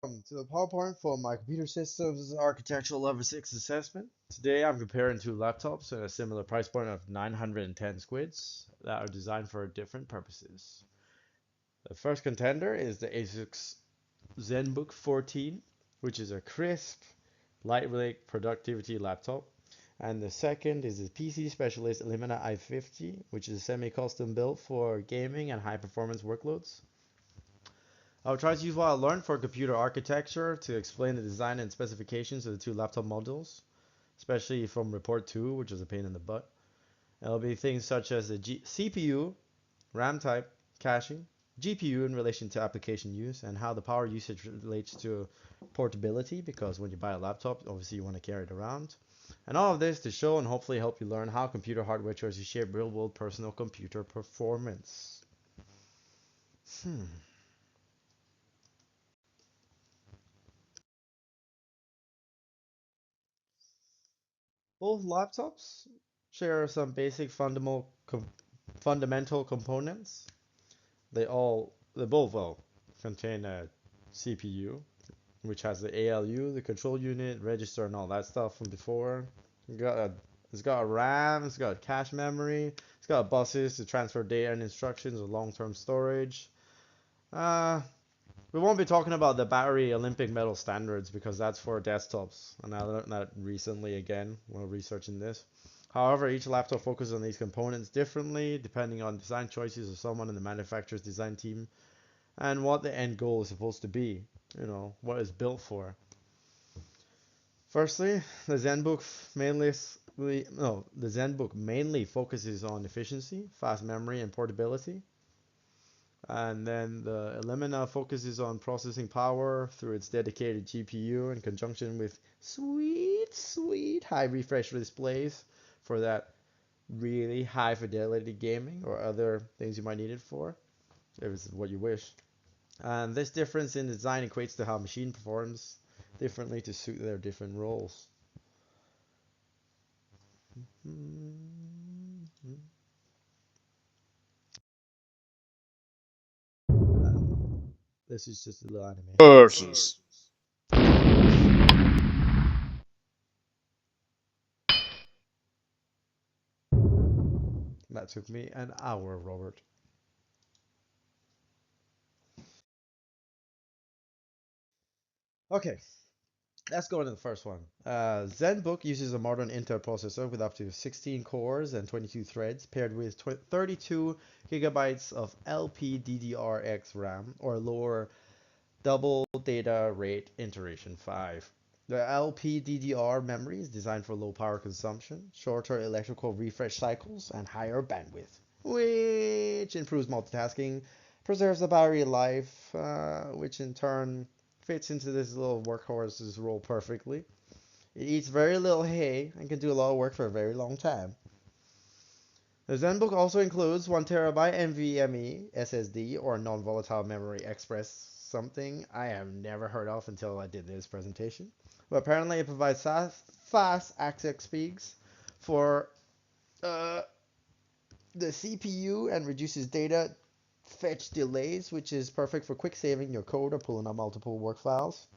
Welcome to the PowerPoint for my computer systems architectural level 6 assessment. Today I'm comparing two laptops at a similar price point of 910 squids that are designed for different purposes. The first contender is the Asus ZenBook 14, which is a crisp, lightweight productivity laptop. And the second is the PC Specialist Elimina i50, which is semi-custom built for gaming and high-performance workloads. I'll try to use what I learned for computer architecture to explain the design and specifications of the two laptop models, especially from Report3, which is a pain in the butt. It'll be things such as the CPU, RAM type, caching, GPU in relation to application use, and how the power usage relates to portability, because when you buy a laptop, obviously you want to carry it around. And all of this to show and hopefully help you learn how computer hardware choices shape real-world personal computer performance. Both laptops share some basic fundamental components. They both contain a CPU, which has the ALU, the control unit, register, and all that stuff from before. It's got a RAM, it's got cache memory, it's got buses to transfer data and instructions with long-term storage. Uh, we won't be talking about the battery Olympic medal standards because that's for desktops, and I learned that recently again while researching this. However, each laptop focuses on these components differently depending on design choices of someone in the manufacturer's design team and what the end goal is supposed to be, what it's built for. Firstly, the ZenBook mainly focuses on efficiency, fast memory, and portability. And then the Elimina focuses on processing power through its dedicated GPU in conjunction with sweet high refresh displays for that really high fidelity gaming or other things you might need it for, if it's what you wish. And this difference in design equates to how a machine performs differently to suit their different roles. This is just a little animation. Versus. That took me an hour, Robert. Okay, let's go into the first one. ZenBook uses a modern Intel processor with up to 16 cores and 22 threads, paired with 32 gigabytes of LPDDR-X RAM, or lower double data rate iteration 5. The LPDDR memory is designed for low power consumption, shorter electrical refresh cycles, and higher bandwidth, which improves multitasking, preserves the battery life, which in turn fits into this little workhorse's role perfectly. It eats very little hay and can do a lot of work for a very long time. The ZenBook also includes 1 TB NVMe SSD or non-volatile memory express, something I have never heard of until I did this presentation. But apparently it provides fast access speeds for uh, the CPU and reduces data fetch delays, which is perfect for quick saving your code or pulling up multiple work files.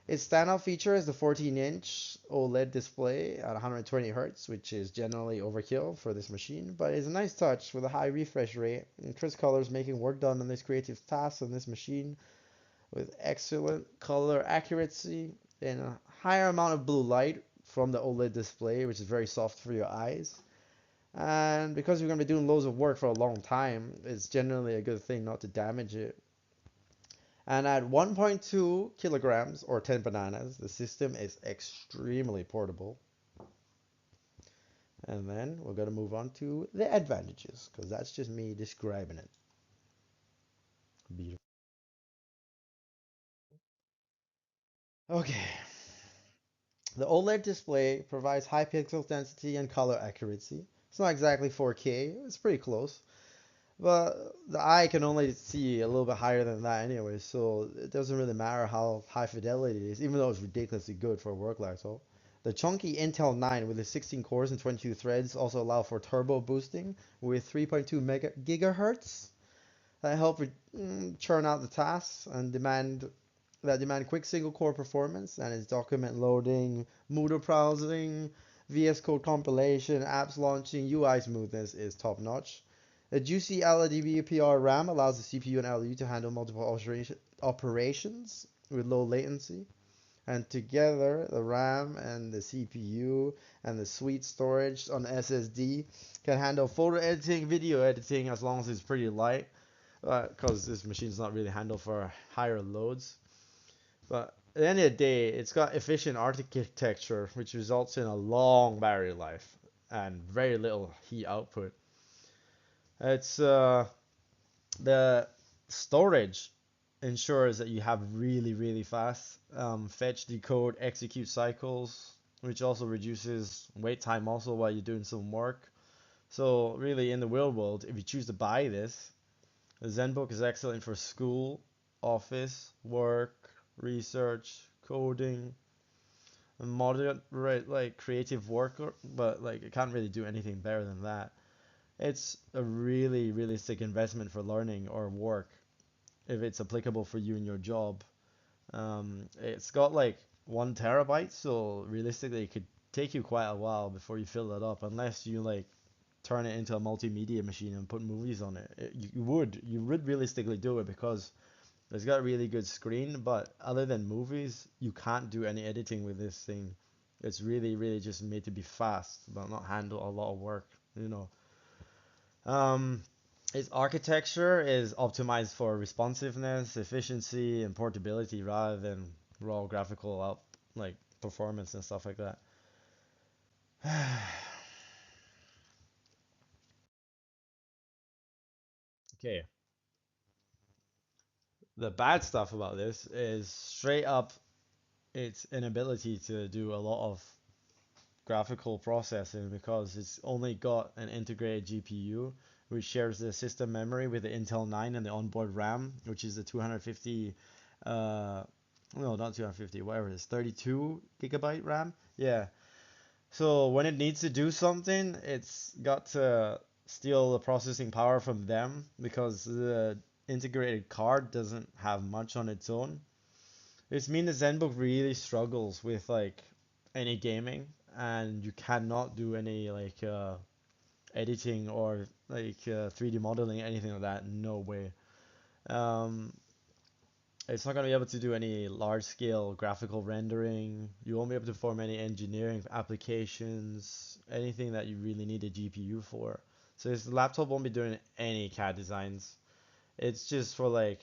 Its standout feature is the 14-inch OLED display at 120 Hz, which is generally overkill for this machine, but is a nice touch with a high refresh rate and crisp colors, making work done on this creative task on this machine with excellent color accuracy and a higher amount of blue light from the OLED display, which is very soft for your eyes. And because you're going to be doing loads of work for a long time, it's generally a good thing not to damage it. And at 1.2 kilograms or 10 bananas, the system is extremely portable. And then we're going to move on to the advantages, because that's just me describing it. Beautiful. Okay. The OLED display provides high pixel density and color accuracy. It's not exactly 4K, it's pretty close. But the eye can only see a little bit higher than that anyway, so it doesn't really matter how high fidelity it is, even though it's ridiculously good for a work laptop. The chunky Intel 9 with its 16 cores and 22 threads also allow for turbo boosting with 3.2 gigahertz that help churn out the tasks and demand that demand quick single core performance, and its document loading, Moodle browsing, VS Code compilation, apps launching, UI smoothness is top notch. A juicy LLDB RAM allows the CPU and LU to handle multiple operations with low latency. And together, the RAM and the CPU and the sweet storage on the SSD can handle photo editing, video editing, as long as it's pretty light, because this machine's not really handled for higher loads. But at the end of the day, it's got efficient architecture, which results in a long battery life and very little heat output. It's the storage ensures that you have really, really fast fetch, decode, execute cycles, which also reduces wait time also while you're doing some work. So really, in the real world, if you choose to buy this, the ZenBook is excellent for school, office, work, research, coding, and moderate like creative work, but like it can't really do anything better than that. It's a really realistic investment for learning or work if it's applicable for you in your job. It's got like 1 terabyte, so realistically, it could take you quite a while before you fill it up, unless you like turn it into a multimedia machine and put movies on it. You would realistically do it because it's got a really good screen, but other than movies, you can't do any editing with this thing. It's really just made to be fast, but not handle a lot of work, you know. Um, its architecture is optimized for responsiveness, efficiency, and portability rather than raw graphical out like performance and stuff like that. Okay. The bad stuff about this is straight up its inability to do a lot of graphical processing because it's only got an integrated GPU which shares the system memory with the Intel 9 and the onboard RAM, which is the 250 no, not 250, whatever it is, 32 gigabyte RAM. Yeah. So when it needs to do something, it's got to steal the processing power from them because the integrated card doesn't have much on its own. It's mean the ZenBook really struggles with like any gaming, and you cannot do any like editing or like 3D modeling, anything like that. No way. Um, it's not gonna be able to do any large scale graphical rendering. You won't be able to perform any engineering applications, anything that you really need a GPU for. So this laptop won't be doing any CAD designs. It's just for like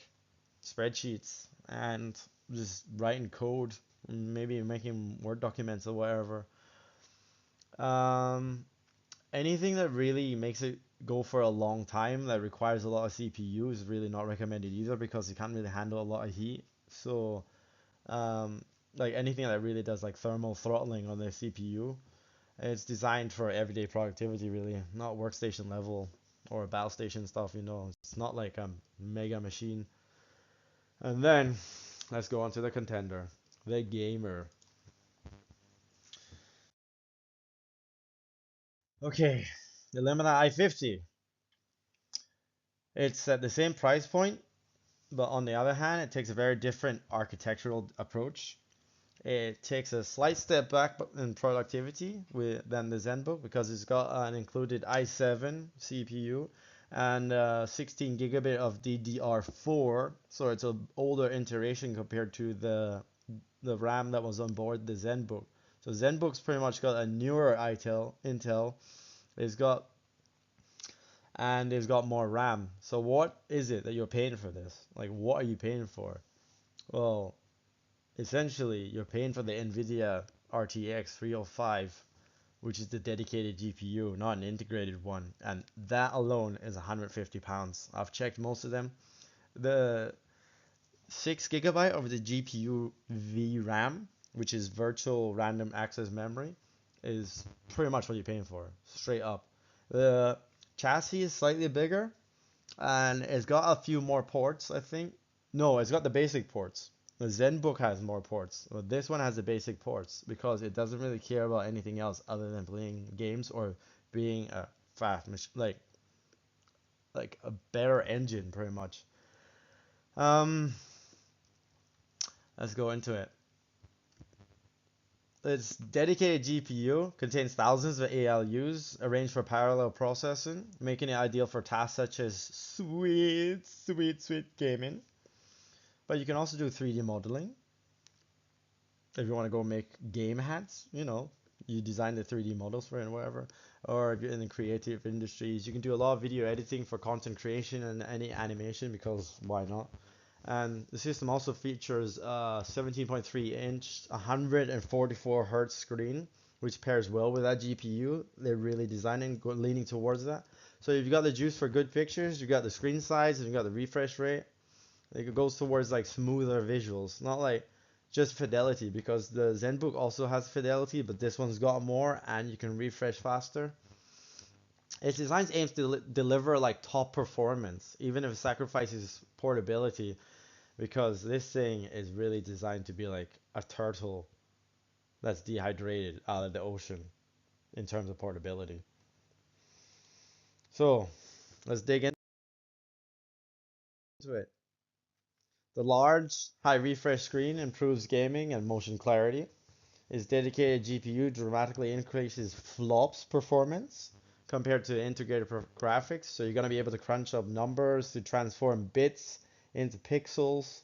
spreadsheets and just writing code, maybe making Word documents or whatever. Um, anything that really makes it go for a long time that requires a lot of CPU is really not recommended either because it can't really handle a lot of heat. So, um, like anything that really does like thermal throttling on the CPU, it's designed for everyday productivity really, not workstation level or battle station stuff, you know. It's not like a mega machine. And then let's go on to the contender, the gamer. Okay, the Lemon i50. It's at the same price point, but on the other hand, it takes a very different architectural approach. It takes a slight step back in productivity than the ZenBook because it's got an included i7 CPU and 16 gigabit of DDR4, so it's an older iteration compared to the RAM that was on board the ZenBook. So ZenBook's pretty much got a newer Intel. It's got it's got more RAM. So what is it that you're paying for this? Like what are you paying for? Well, essentially you're paying for the Nvidia RTX 305, which is the dedicated GPU, not an integrated one, and that alone is 150 pounds. I've checked most of them. The 6 gigabyte of the GPU VRAM, which is virtual random access memory, is pretty much what you're paying for, straight up. The chassis is slightly bigger, and it's got a few more ports, I think. No, it's got the basic ports. The ZenBook has more ports, but this one has the basic ports because it doesn't really care about anything else other than playing games or being a fast like a better engine, pretty much. Um, Let's go into it. Its dedicated GPU contains thousands of ALUs arranged for parallel processing, making it ideal for tasks such as sweet gaming. But you can also do 3D modeling. If you want to go make game hats, you design the 3D models for it and whatever. Or if you're in the creative industries, you can do a lot of video editing for content creation and any animation because why not? And the system also features a 17.3-inch, 144 hertz screen, which pairs well with that GPU. They're really designing, leaning towards that. So if you got the juice for good pictures, you got the screen size, and you got the refresh rate. It goes towards like smoother visuals, not like just fidelity, because the ZenBook also has fidelity, but this one's got more, and you can refresh faster. Its design aims to deliver like top performance, even if it sacrifices portability, because this thing is really designed to be like a turtle that's dehydrated out of the ocean in terms of portability. So let's dig into it. The large, high refresh screen improves gaming and motion clarity. Its dedicated GPU dramatically increases flops performance compared to integrated graphics. So you're going to be able to crunch up numbers to transform bits into pixels.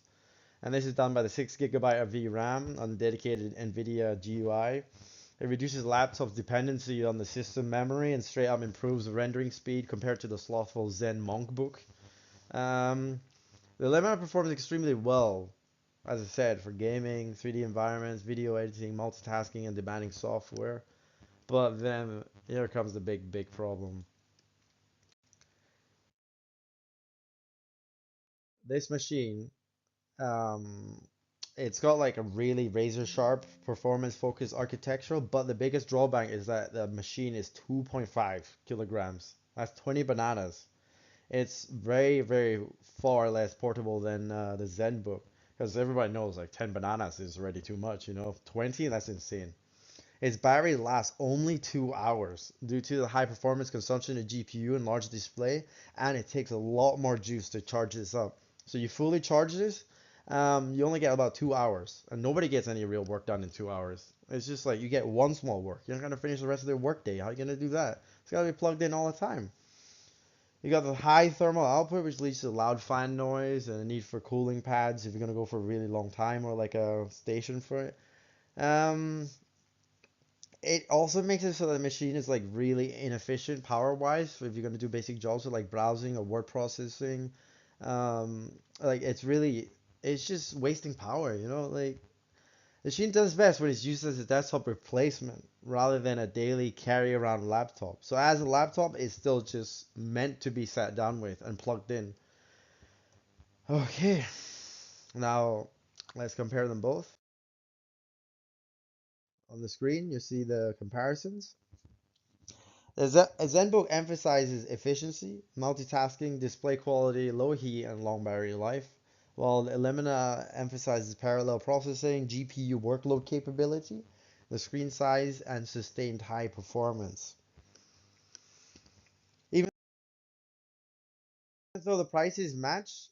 And this is done by the 6 GB of VRAM on the dedicated NVIDIA GUI. It reduces laptop's dependency on the system memory and straight up improves the rendering speed compared to the slothful Zen Monk book. Um, the Lemma performs extremely well, as I said, for gaming, 3D environments, video editing, multitasking, and demanding software. But then here comes the big problem. This machine, um, it's got like a really razor sharp performance focused architecture, but the biggest drawback is that the machine is 2.5 kilograms. That's 20 bananas. It's very far less portable than the ZenBook, because everybody knows like 10 bananas is already too much, 20, that's insane. Its battery lasts only 2 hours due to the high performance consumption of GPU and large display, and it takes a lot more juice to charge this up. So you fully charge this, you only get about 2 hours, and nobody gets any real work done in 2 hours. It's just like you get one small work. You're not gonna finish the rest of their work day. How are you gonna do that? It's gotta be plugged in all the time. You got the high thermal output, which leads to loud fan noise and a need for cooling pads if you're gonna go for a really long time or like a station for it. Um, it also makes it so that the machine is like really inefficient power wise if you're gonna do basic jobs with like browsing or word processing. Like it's just wasting power, like the machine does best when it's used as a desktop replacement rather than a daily carry around laptop. So as a laptop, it's still just meant to be sat down with and plugged in. Okay, now let's compare them both. On the screen, you see the comparisons. A ZenBook emphasizes efficiency, multitasking, display quality, low heat, and long battery life, while the Elimina emphasizes parallel processing, GPU workload capability, the screen size, and sustained high performance. Even though the prices match,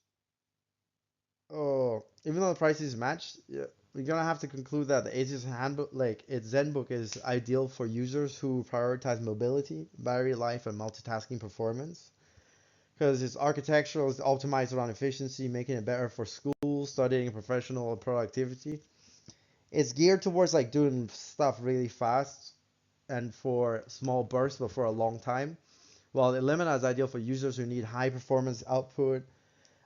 even though the prices match, yeah, we're gonna have to conclude that the Asus handbook, like its ZenBook, is ideal for users who prioritize mobility, battery life, and multitasking performance. Because its architectural is optimized around efficiency, making it better for school, studying, professional productivity. It's geared towards like doing stuff really fast and for small bursts, but for a long time. While the Limina is ideal for users who need high performance output,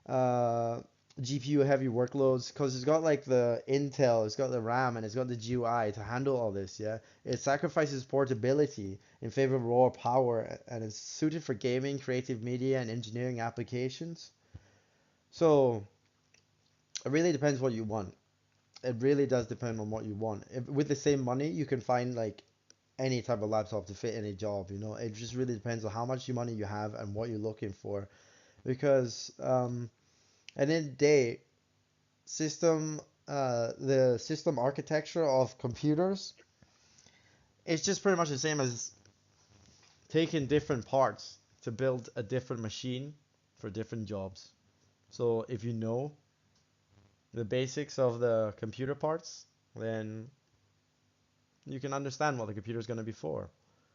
uh, GPU heavy workloads, because it's got like the Intel, it's got the RAM, and it's got the GUI to handle all this. Yeah, it sacrifices portability in favor of raw power, and it's suited for gaming, creative media, and engineering applications. So it really depends what you want. It really does depend on what you want. With the same money, you can find like any type of laptop to fit any job. It just really depends on how much money you have and what you're looking for. Because at the end of the day, the system architecture of computers, it's just pretty much the same as taking different parts to build a different machine for different jobs. So if you know the basics of the computer parts, then you can understand what the computer is going to be for.